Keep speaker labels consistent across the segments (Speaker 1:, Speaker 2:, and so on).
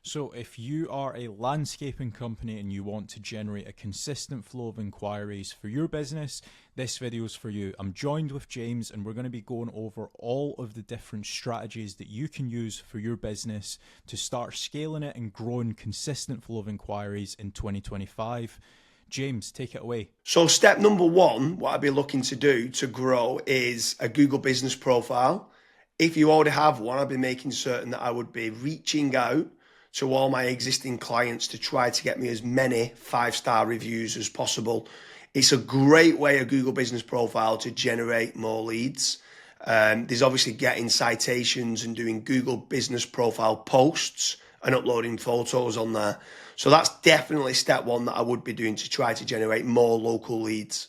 Speaker 1: So if you are a landscaping company and you want to generate a consistent flow of inquiries for your business, this video is for you. I'm joined with James and we're going to be going over all of the different strategies that you can use for your business to start scaling it and growing consistent flow of inquiries in 2025. James, take it away.
Speaker 2: So step number one, what I'd be looking to do to grow is a Google business profile. If you already have one, I'd be making certain that I would be reaching out to all my existing clients to try to get me as many 5-star reviews as possible. It's a great way, a Google business profile, to generate more leads. There's obviously getting citations and doing Google business profile posts and uploading photos on there. So that's definitely step one that I would be doing to try to generate more local leads.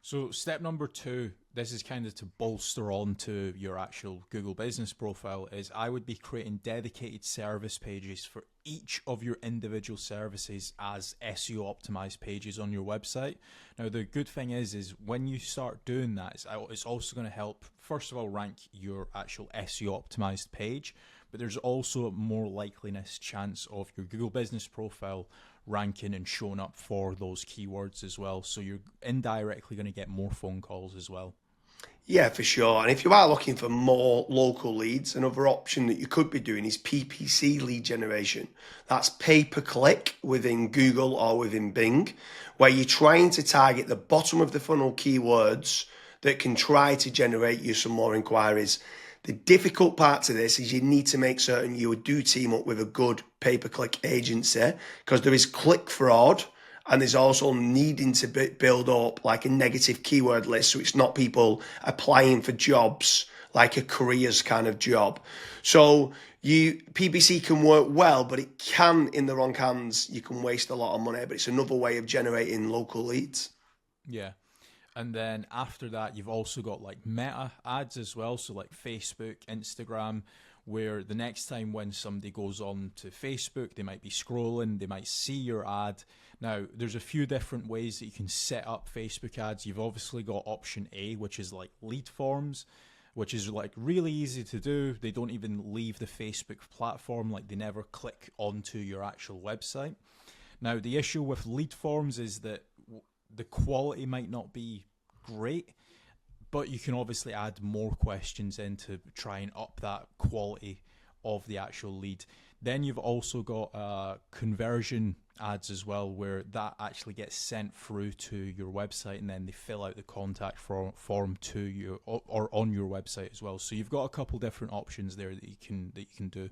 Speaker 1: So step number two, this is kind of to bolster on to your actual Google business profile, is I would be creating dedicated service pages for each of your individual services as SEO optimized pages on your website. Now, the good thing is when you start doing that, it's also going to help, first of all, rank your actual SEO optimized page, but there's also more likeliness chance of your Google business profile ranking and showing up for those keywords as well. So you're indirectly going to get more phone calls as well.
Speaker 2: Yeah, for sure. And if you are looking for more local leads, another option that you could be doing is PPC lead generation. That's pay per click within Google or within Bing, where you're trying to target the bottom of the funnel keywords that can try to generate you some more inquiries. The difficult part to this is you need to make certain you do team up with a good pay-per-click agency, because there is click fraud and there's also needing to build up like a negative keyword list, so it's not people applying for jobs like a careers kind of job. So PPC can work well, but it can, in the wrong hands, you can waste a lot of money, but it's another way of generating local leads.
Speaker 1: Yeah. And then after that, you've also got like meta ads as well. So like Facebook, Instagram, where the next time when somebody goes on to Facebook, they might be scrolling, they might see your ad. Now, there's a few different ways that you can set up Facebook ads. You've obviously got option A, which is like lead forms, which is like really easy to do. They don't even leave the Facebook platform, like they never click onto your actual website. Now, the issue with lead forms is that the quality might not be great, but you can obviously add more questions in to try and up that quality of the actual lead. Then you've also got conversion ads as well, where that actually gets sent through to your website and then they fill out the contact form to you or on your website as well. So you've got a couple different options there that you can do.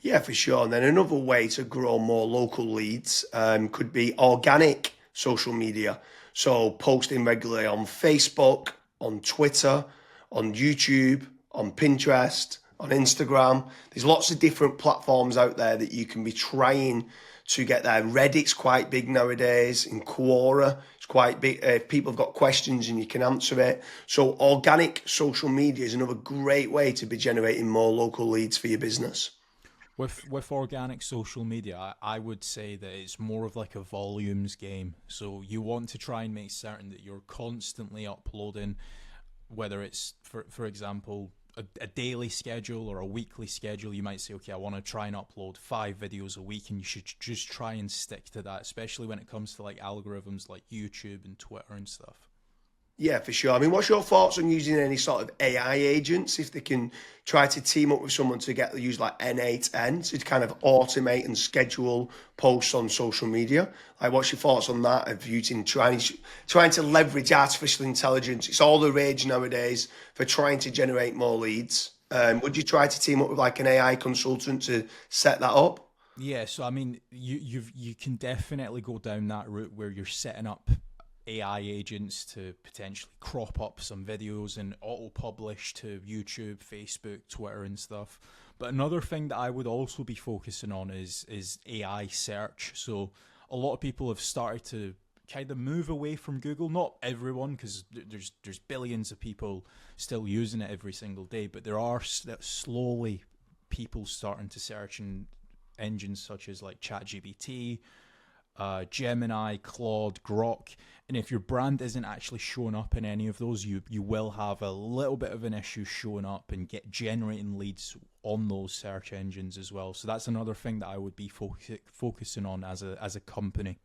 Speaker 2: Yeah, for sure. And then another way to grow more local leads could be organic social media. So posting regularly on Facebook, on Twitter, on YouTube, on Pinterest, on Instagram. There's lots of different platforms out there that you can be trying to get there. Reddit's quite big nowadays. In Quora, it's quite big. If people have got questions and you can answer it. So organic social media is another great way to be generating more local leads for your business.
Speaker 1: With organic social media, I would say that it's more of like a volumes game. So you want to try and make certain that you're constantly uploading, whether it's, for example, a daily schedule or a weekly schedule. You might say, okay, I want to try and upload 5 videos a week, and you should just try and stick to that, especially when it comes to like algorithms like YouTube and Twitter and stuff.
Speaker 2: Yeah, for sure. I mean, what's your thoughts on using any sort of AI agents, if they can try to team up with someone to use like N8N to kind of automate and schedule posts on social media? Like, what's your thoughts on that, of using trying to leverage artificial intelligence? It's all the rage nowadays for trying to generate more leads. Would you try to team up with like an AI consultant to set that up?
Speaker 1: Yeah, so I mean, you can definitely go down that route where you're setting up AI agents to potentially crop up some videos and auto-publish to YouTube, Facebook, Twitter and stuff. But another thing that I would also be focusing on is AI search. So a lot of people have started to kind of move away from Google. Not everyone, because there's billions of people still using it every single day, but there are slowly people starting to search in engines such as like ChatGPT, Gemini, Claude, Grok. And if your brand isn't actually showing up in any of those, you will have a little bit of an issue showing up and get generating leads on those search engines as well. So that's another thing that I would be focusing on as a company.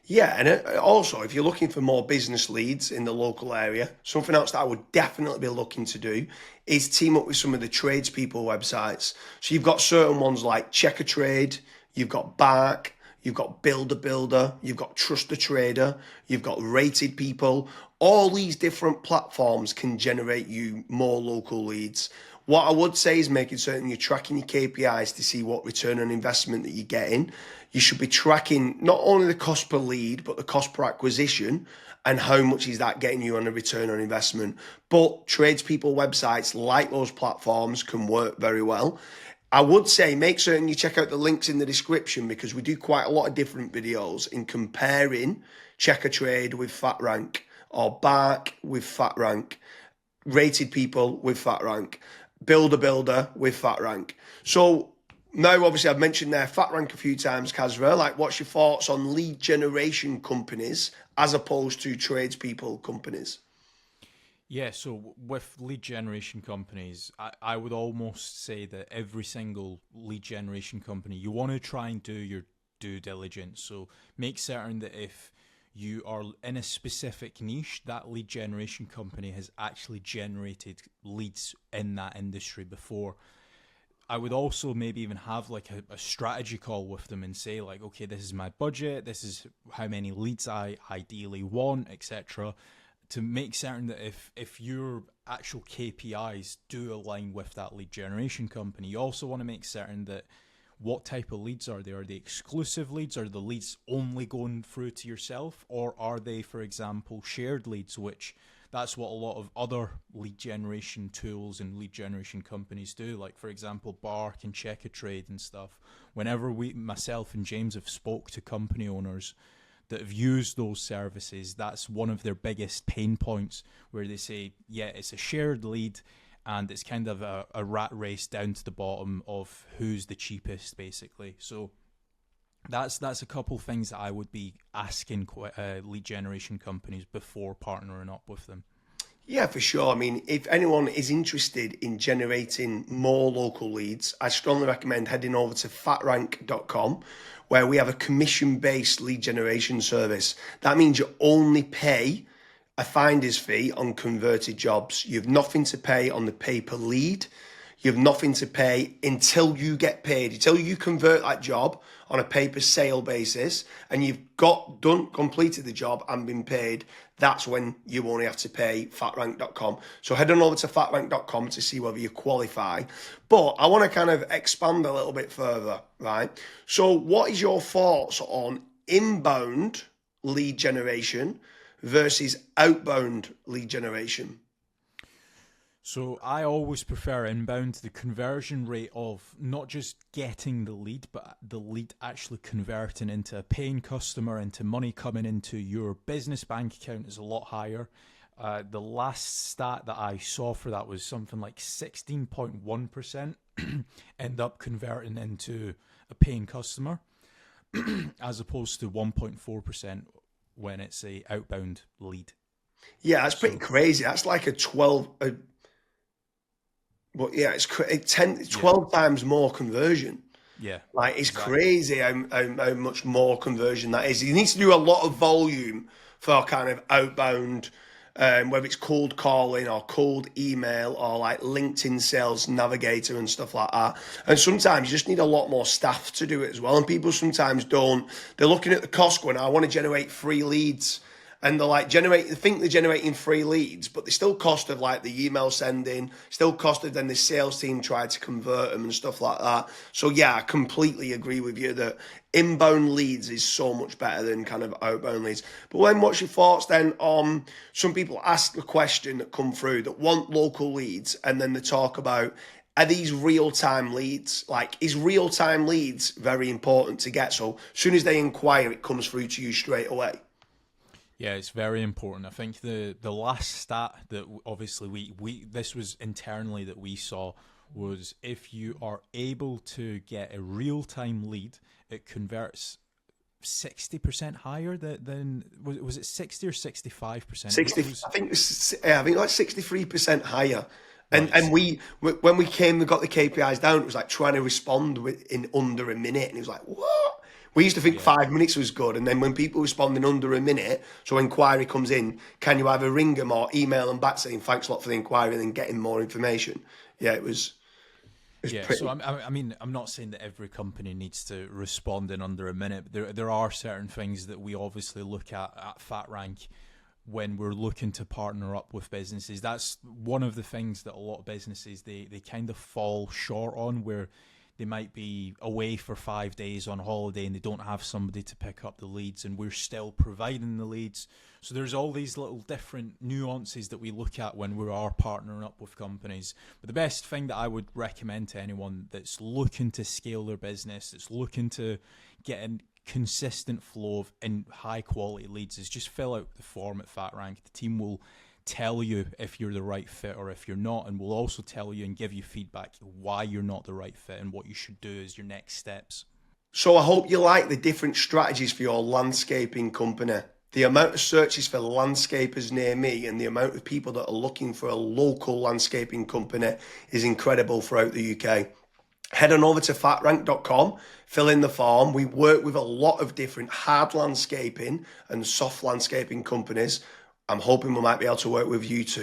Speaker 2: Yeah, and also if you're looking for more business leads in the local area, something else that I would definitely be looking to do is team up with some of the tradespeople websites. So you've got certain ones like Checker Trade, you've got Bark, you've got Builder, you've got Trust the Trader, you've got Rated People. All these different platforms can generate you more local leads. What I would say is making certain you're tracking your KPIs to see what return on investment that you're getting. You should be tracking not only the cost per lead, but the cost per acquisition and how much is that getting you on a return on investment. But tradespeople websites like those platforms can work very well. I would say make certain you check out the links in the description because we do quite a lot of different videos in comparing Checker Trade with Fatrank or Bark with Fatrank, Rated People with Fatrank, Builder with Fatrank. So now, obviously, I've mentioned there Fatrank a few times, Kasra. Like, what's your thoughts on lead generation companies as opposed to tradespeople companies?
Speaker 1: Yeah, so with lead generation companies, I would almost say that every single lead generation company, you want to try and do your due diligence. So make certain that if you are in a specific niche, that lead generation company has actually generated leads in that industry before. I would also maybe even have like a strategy call with them and say like, okay, this is my budget, this is how many leads I ideally want, etc. To make certain that if your actual KPIs do align with that lead generation company, you also want to make certain that what type of leads are they? Are they exclusive leads? Are the leads only going through to yourself? Or are they, for example, shared leads, which that's what a lot of other lead generation tools and lead generation companies do. Like, for example, Bark and Checker Trade and stuff. Whenever myself and James have spoke to company owners that have used those services, that's one of their biggest pain points where they say, yeah, it's a shared lead and it's kind of a rat race down to the bottom of who's the cheapest, basically. So that's a couple things that I would be asking lead generation companies before partnering up with them.
Speaker 2: Yeah, for sure. I mean, if anyone is interested in generating more local leads, I strongly recommend heading over to fatrank.com, where we have a commission-based lead generation service. That means you only pay a finder's fee on converted jobs. You have nothing to pay on the pay per lead. You have nothing to pay until you get paid, until you convert that job on a pay per sale basis and you've completed the job and been paid. That's when you only have to pay fatrank.com. So head on over to fatrank.com to see whether you qualify. But I want to kind of expand a little bit further, right? So what is your thoughts on inbound lead generation versus outbound lead generation?
Speaker 1: So I always prefer inbound. The conversion rate of not just getting the lead, but the lead actually converting into a paying customer, into money coming into your business bank account is a lot higher. The last stat that I saw for that was something like 16.1% end up converting into a paying customer, as opposed to 1.4% when it's a outbound lead.
Speaker 2: Yeah, that's pretty
Speaker 1: So
Speaker 2: crazy. That's like a 12, but yeah, it's 10,
Speaker 1: yeah,
Speaker 2: 12 times more conversion.
Speaker 1: yeah,
Speaker 2: Like it's
Speaker 1: exactly.
Speaker 2: crazy how much more conversion that is. You need to do a lot of volume for kind of outbound, whether it's cold calling or cold email or like LinkedIn Sales Navigator and stuff like that. And sometimes you just need a lot more staff to do it as well. And people sometimes don't. They're looking at the cost going, I want to generate free leads. And they're like they think they're generating free leads, but they still cost of like the email sending, still cost of then the sales team try to convert them and stuff like that. So yeah, I completely agree with you that inbound leads is so much better than kind of outbound leads. But when what's your thoughts then on some people ask the question that come through that want local leads and then they talk about are these real-time leads? Like, is real-time leads very important to get? So as soon as they inquire, it comes through to you straight away.
Speaker 1: Yeah, it's very important. I think the last stat that obviously we this was internally that we saw was if you are able to get a real time lead, it converts 60% higher than was it 60 or 65%?
Speaker 2: 60, I think like 63% higher. And
Speaker 1: Right.
Speaker 2: when we got the KPIs down, it was like trying to respond in under a minute, and it was like, what? We used to think
Speaker 1: Yeah.
Speaker 2: 5 minutes was good, and then when people respond in under a minute, so inquiry comes in, can you either ring them or email them back saying thanks a lot for the inquiry, and then getting more information? Yeah, it was
Speaker 1: Yeah, so
Speaker 2: pretty.
Speaker 1: I mean, I'm not saying that every company needs to respond in under a minute, but there are certain things that we obviously look at Fatrank when we're looking to partner up with businesses. That's one of the things that a lot of businesses they kind of fall short on, where they might be away for 5 days on holiday and they don't have somebody to pick up the leads, and we're still providing the leads. So there's all these little different nuances that we look at when we are partnering up with companies. But the best thing that I would recommend to anyone that's looking to scale their business, that's looking to get a consistent flow of and high quality leads, is just fill out the form at Fatrank. The team will tell you if you're the right fit or if you're not, and we'll also tell you and give you feedback why you're not the right fit and what you should do as your next steps.
Speaker 2: So I hope you like the different strategies for your landscaping company. The amount of searches for landscapers near me and the amount of people that are looking for a local landscaping company is incredible throughout the UK. Head on over to fatrank.com, fill in the form. We work with a lot of different hard landscaping and soft landscaping companies. I'm hoping we might be able to work with you too.